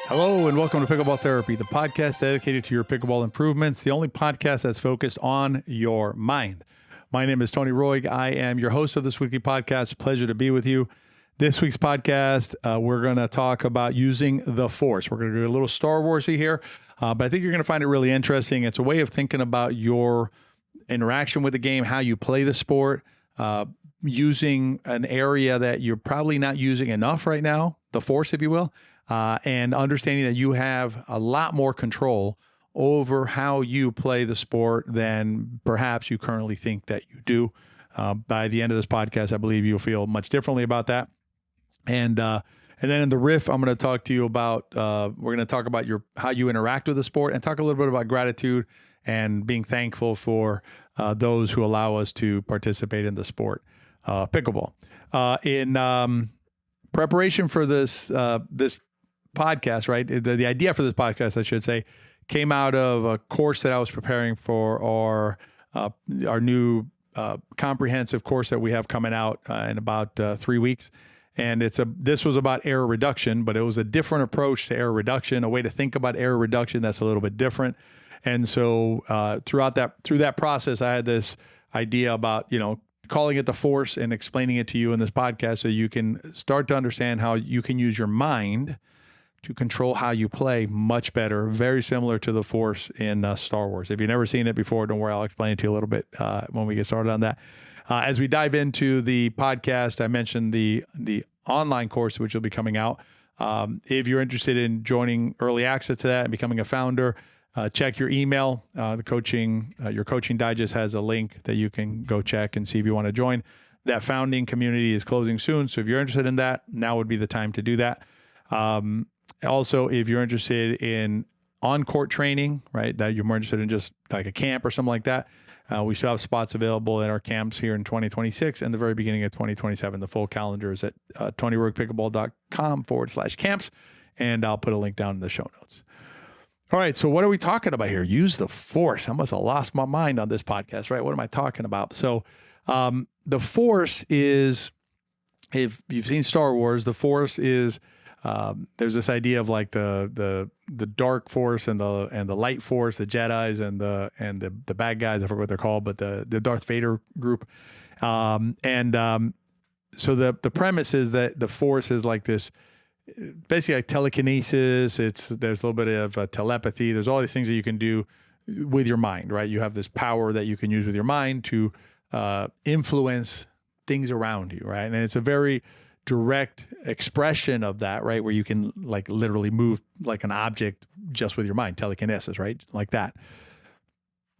Hello and welcome to Pickleball Therapy, the podcast dedicated to your pickleball improvements, the only podcast that's focused on your mind. My name is Tony Roig. I am your host of this weekly podcast. Pleasure to be with you. This week's podcast, we're going to talk about using the force. We're going to do a little Star Wars-y here, but I think you're going to find it really interesting. It's a way of thinking about your interaction with the game, how you play the sport, using an area that you're probably not using enough right now, the force, if you will. And understanding that you have a lot more control over how you play the sport than perhaps you currently think that you do. By the end of this podcast, I believe you'll feel much differently about that. And then in the riff, I'm going to talk to you about, we're going to talk about how you interact with the sport and talk a little bit about gratitude and being thankful for those who allow us to participate in the sport, pickleball. In preparation for this podcast, right? The idea for this podcast, I should say, came out of a course that I was preparing for our new comprehensive course that we have coming out in about 3 weeks. And this was about error reduction, but it was a different approach to error reduction, a way to think about error reduction that's a little bit different. And so through that process, I had this idea about, calling it the force and explaining it to you in this podcast so you can start to understand how you can use your mind to control how you play much better, very similar to the force in Star Wars. If you've never seen it before, don't worry, I'll explain it to you a little bit when we get started on that. As we dive into the podcast, I mentioned the online course, which will be coming out. If you're interested in joining early access to that and becoming a founder, check your email. Your coaching digest has a link that you can go check and see if you want to join. That founding community is closing soon. So if you're interested in that, now would be the time to do that. Also, if you're interested in on-court training, right, that you're more interested in just like a camp or something like that, we still have spots available at our camps here in 2026 and the very beginning of 2027. The full calendar is at TonyRoigPickleball.com/camps, and I'll put a link down in the show notes. All right, so what are we talking about here? Use the force. I must have lost my mind on this podcast, right? What am I talking about? So the force is, if you've seen Star Wars, the force is, there's this idea of like the dark force and the light force, the Jedis and the bad guys. I forget what they're called, but the Darth Vader group. So the premise is that the force is like this, basically like telekinesis. There's a little bit of telepathy. There's all these things that you can do with your mind, right? You have this power that you can use with your mind to influence things around you, right? And it's a very direct expression of that, right? Where you can like literally move like an object just with your mind, telekinesis, right? Like that.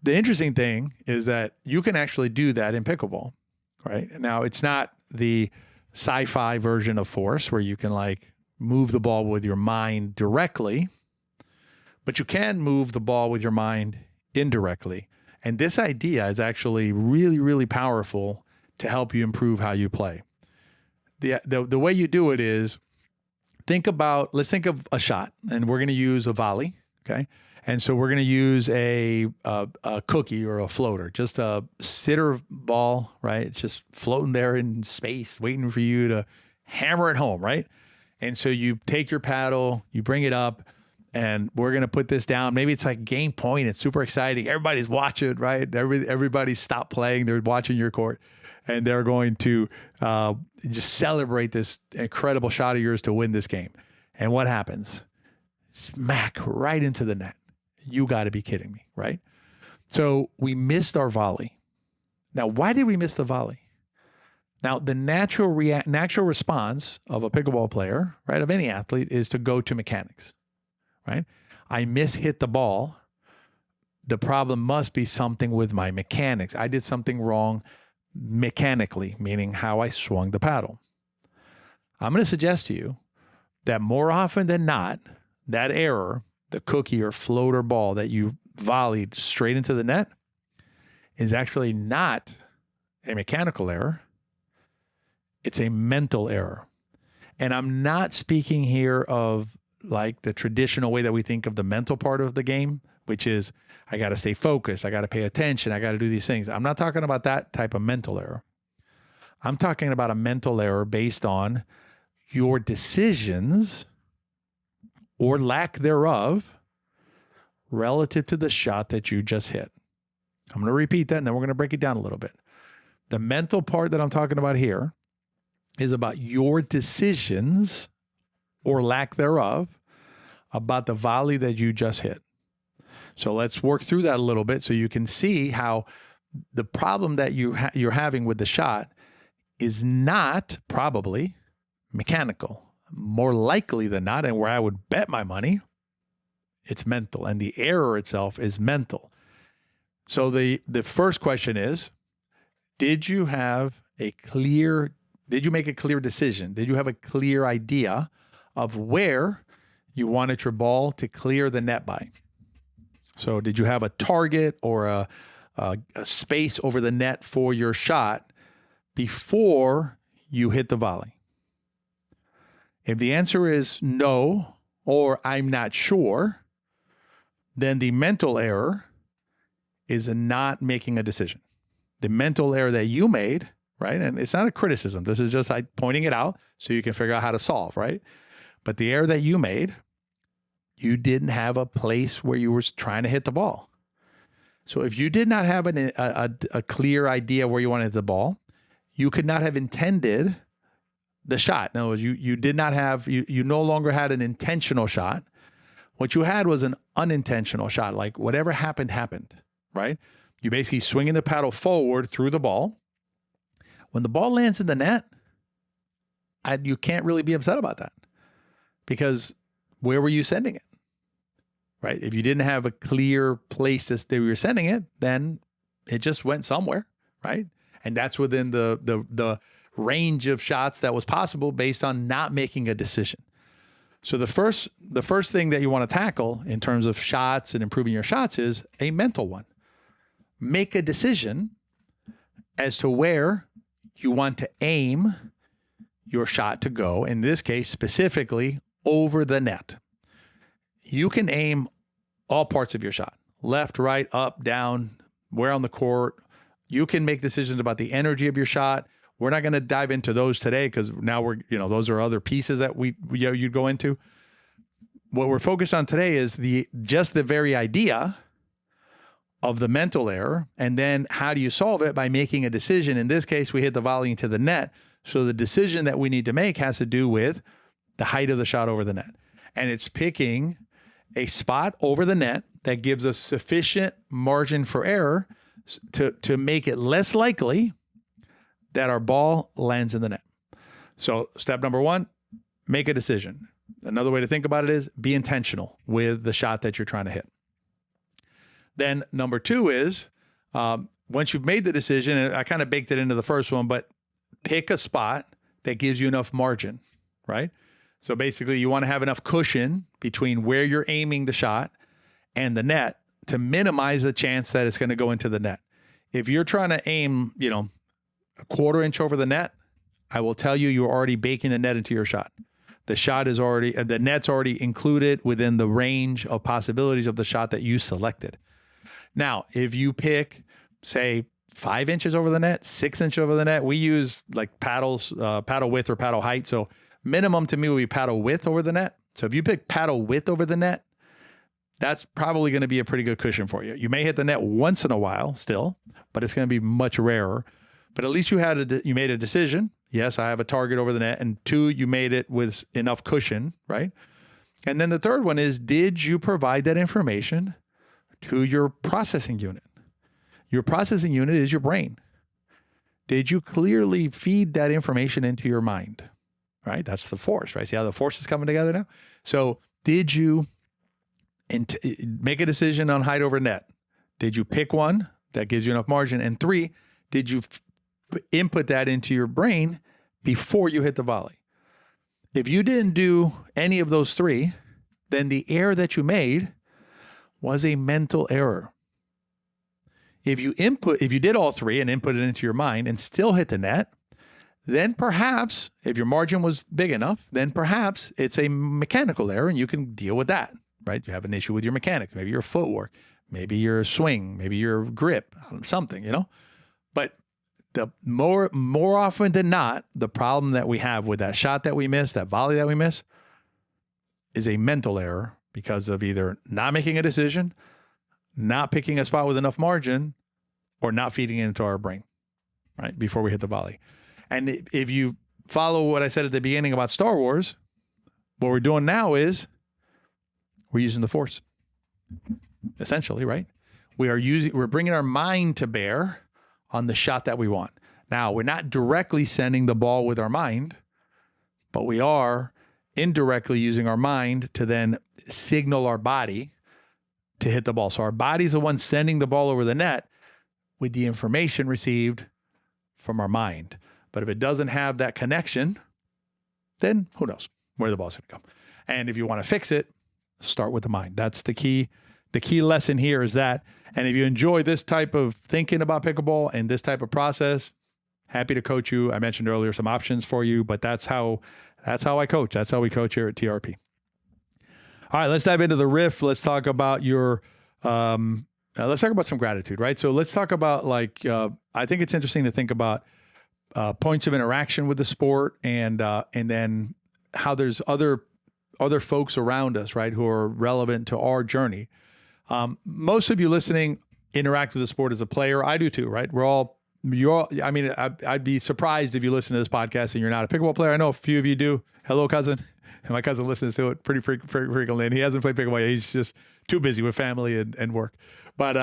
The interesting thing is that you can actually do that in pickleball, right? Now it's not the sci-fi version of force where you can like move the ball with your mind directly, but you can move the ball with your mind indirectly. And this idea is actually really, really powerful to help you improve how you play. The way you do it is let's think of a shot, and we're going to use a volley. Okay. And so we're going to use a cookie or a floater, just a sitter ball, right? It's just floating there in space, waiting for you to hammer it home, right? And so you take your paddle, you bring it up, and we're going to put this down. Maybe it's like game point. It's super exciting. Everybody's watching, right? Everybody's stopped playing. They're watching your court. And they're going to just celebrate this incredible shot of yours to win this game. And what happens? Smack right into the net. You got to be kidding me, right? So we missed our volley. Now, why did we miss the volley? Now, the natural response of a pickleball player, right, of any athlete, is to go to mechanics, right? I hit the ball. The problem must be something with my mechanics. I did something wrong mechanically, meaning how I swung the paddle. I'm going to suggest to you that more often than not, that error, the cookie or floater ball that you volleyed straight into the net, is actually not a mechanical error. It's a mental error. And I'm not speaking here of like the traditional way that we think of the mental part of the game, which is I got to stay focused. I got to pay attention. I got to do these things. I'm not talking about that type of mental error. I'm talking about a mental error based on your decisions or lack thereof relative to the shot that you just hit. I'm going to repeat that and then we're going to break it down a little bit. The mental part that I'm talking about here is about your decisions or lack thereof about the volley that you just hit. So let's work through that a little bit so you can see how the problem that you're having with the shot is not probably mechanical. More likely than not, and where I would bet my money, it's mental, and the error itself is mental. So the first question is, did you make a clear decision? Did you have a clear idea of where you wanted your ball to clear the net by? So did you have a target or a space over the net for your shot before you hit the volley? If the answer is no, or I'm not sure, then the mental error is not making a decision. The mental error that you made, right? And it's not a criticism. This is just pointing it out so you can figure out how to solve, right? But the error that you made, you didn't have a place where you were trying to hit the ball. So if you did not have a clear idea where you wanted the ball, you could not have intended the shot. In other words, you did not have, you no longer had an intentional shot. What you had was an unintentional shot. Like whatever happened, right? You basically swinging the paddle forward through the ball. When the ball lands in the net, you can't really be upset about that because where were you sending it? Right? If you didn't have a clear place that you were sending it, then it just went somewhere, right? And that's within the range of shots that was possible based on not making a decision. So the first thing that you want to tackle in terms of shots and improving your shots is a mental one. Make a decision as to where you want to aim your shot to go. In this case, specifically over the net. You can aim all parts of your shot, left, right, up, down, where on the court. You can make decisions about the energy of your shot. We're not going to dive into those today because now those are other pieces that you'd go into. What we're focused on today is just the very idea of the mental error. And then how do you solve it? By making a decision. In this case, we hit the volley into the net. So the decision that we need to make has to do with the height of the shot over the net. And it's picking a spot over the net that gives us sufficient margin for error to make it less likely that our ball lands in the net. So step number one, make a decision. Another way to think about it is be intentional with the shot that you're trying to hit. Then number two is, once you've made the decision, and I kind of baked it into the first one, but pick a spot that gives you enough margin, right? So basically you want to have enough cushion between where you're aiming the shot and the net to minimize the chance that it's going to go into the net. If you're trying to aim, a quarter inch over the net, I will tell you, you're already baking the net into your shot. The net's already included within the range of possibilities of the shot that you selected. Now, if you pick, say, 5 inches over the net, 6 inches over the net, we use like paddles, paddle width or paddle height. So minimum to me would be paddle width over the net. So if you pick paddle width over the net, that's probably going to be a pretty good cushion for you. You may hit the net once in a while still, but it's going to be much rarer. But at least you made a decision. Yes, I have a target over the net. And two, you made it with enough cushion, right? And then the third one is, did you provide that information to your processing unit? Your processing unit is your brain. Did you clearly feed that information into your mind? Right? That's the force, right? See how the force is coming together now? So did you make a decision on height over net? Did you pick one that gives you enough margin? And three, did you input that into your brain before you hit the volley? If you didn't do any of those three, then the error that you made was a mental error. If you did all three and input it into your mind and still hit the net, then perhaps, if your margin was big enough, then perhaps it's a mechanical error and you can deal with that, right? You have an issue with your mechanics, maybe your footwork, maybe your swing, maybe your grip, something, But the more often than not, the problem that we have with that shot that we miss, that volley that we miss, is a mental error because of either not making a decision, not picking a spot with enough margin, or not feeding it into our brain, right, before we hit the volley. And if you follow what I said at the beginning about Star Wars, what we're doing now is we're using the Force, essentially, right? We're bringing our mind to bear on the shot that we want. Now, we're not directly sending the ball with our mind, but we are indirectly using our mind to then signal our body to hit the ball. So our body's the one sending the ball over the net with the information received from our mind. But if it doesn't have that connection, then who knows where the ball's going to go. And if you want to fix it, start with the mind. That's the key. The key lesson here is that. And if you enjoy this type of thinking about pickleball and this type of process, happy to coach you. I mentioned earlier some options for you, but that's how I coach. That's how we coach here at TRP. All right, let's dive into the riff. Let's talk about let's talk about some gratitude, right? So let's talk about I think it's interesting to think about points of interaction with the sport and then how there's other folks around us, right, who are relevant to our journey. Most of you listening interact with the sport as a player. I do too, right? I'd be surprised if you listen to this podcast and you're not a pickleball player. I know a few of you do. Hello, cousin. And my cousin listens to it pretty frequently, and he hasn't played pickleball. He's just too busy with family and work. But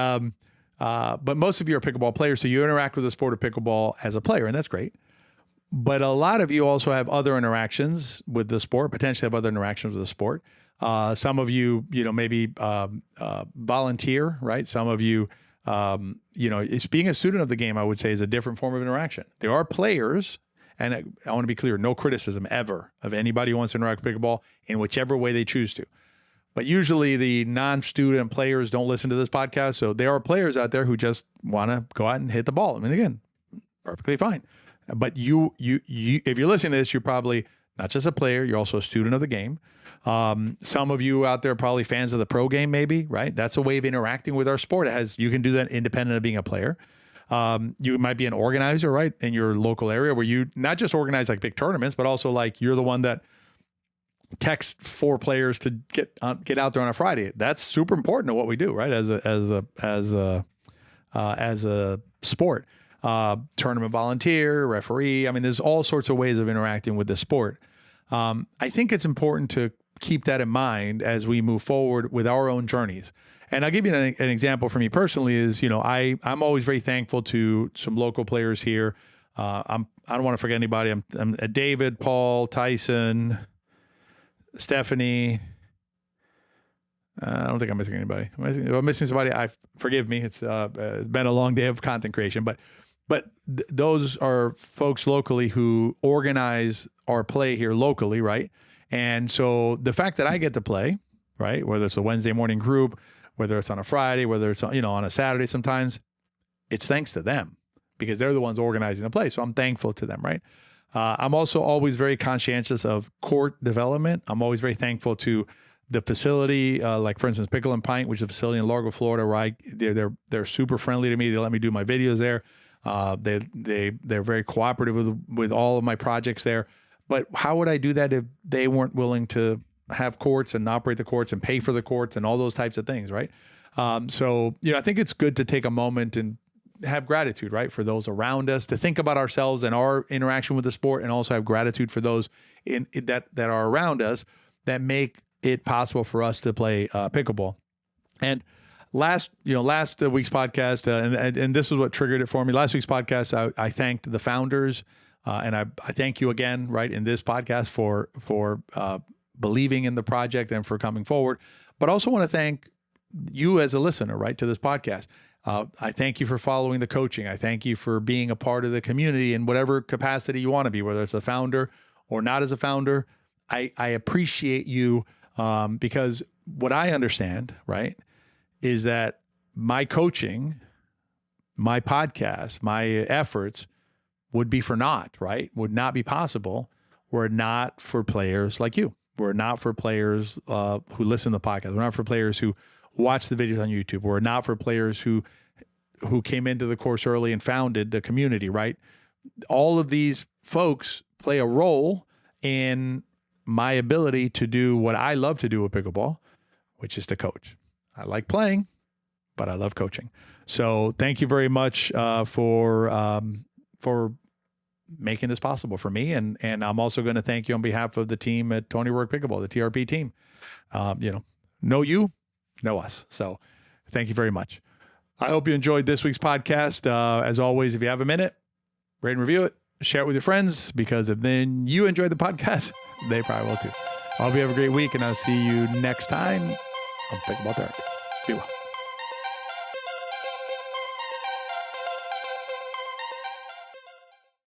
most of you are pickleball players, so you interact with the sport of pickleball as a player, and that's great. But a lot of you also have other interactions with the sport, potentially have other interactions with the sport. Some of you, maybe volunteer, right? Some of you, it's being a student of the game, I would say, is a different form of interaction. There are players, and I want to be clear, no criticism ever of anybody who wants to interact with pickleball in whichever way they choose to. But usually the non-student players don't listen to this podcast. So there are players out there who just want to go out and hit the ball. I mean, again, perfectly fine. But you, if you're listening to this, you're probably not just a player, you're also a student of the game. Some of you out there are probably fans of the pro game, maybe, right? That's a way of interacting with our sport. You can do that independent of being a player. You might be an organizer, right, in your local area where you not just organize like big tournaments, but also like you're the one that text 4 players to get out there on a Friday. That's super important to what we do, right? As a sport, tournament volunteer, referee. I mean, there's all sorts of ways of interacting with the sport. I think it's important to keep that in mind as we move forward with our own journeys. And I'll give you an example for me personally is, I'm always very thankful to some local players here. I don't want to forget anybody. I'm David, Paul, Tyson, Stephanie. I don't think I'm missing anybody. If I'm missing somebody, forgive me. It's been a long day of content creation, but those are folks locally who organize our play here locally, right? And so the fact that I get to play, right, whether it's a Wednesday morning group, whether it's on a Friday, whether it's on a Saturday sometimes, it's thanks to them because they're the ones organizing the play. So I'm thankful to them, right? I'm also always very conscientious of court development. I'm always very thankful to the facility, like for instance, Pickle and Pint, which is a facility in Largo, Florida, where they're super friendly to me. They let me do my videos there. They're very cooperative with all of my projects there. But how would I do that if they weren't willing to have courts and operate the courts and pay for the courts and all those types of things, right? So I think it's good to take a moment and have gratitude, right, for those around us, to think about ourselves and our interaction with the sport, and also have gratitude for those that are around us that make it possible for us to play pickleball. And last week's podcast, and this is what triggered it for me. Last week's podcast, I thanked the founders, and I thank you again, right, in this podcast for believing in the project and for coming forward. But also want to thank you as a listener, right, to this podcast. I thank you for following the coaching. I thank you for being a part of the community in whatever capacity you want to be, whether it's a founder or not as a founder. I appreciate you because what I understand, right, is that my coaching, my podcast, my efforts would be for naught, right? Would not be possible were it not for players like you. Were it not for players who listen to the podcast. Were it not for players who watch the videos on YouTube. Were it not for players who came into the course early and founded the community, right? All of these folks play a role in my ability to do what I love to do with pickleball, which is to coach. I like playing, but I love coaching. So thank you very much for making this possible for me. And I'm also going to thank you on behalf of the team at Tony Work Pickleball, the TRP team. Know you, know us. So thank you very much. I hope you enjoyed this week's podcast. As always, if you have a minute, rate and review it, share it with your friends, because if then you enjoy the podcast, they probably will too. I hope you have a great week, and I'll see you next time on Pickleball Therapy. Be well.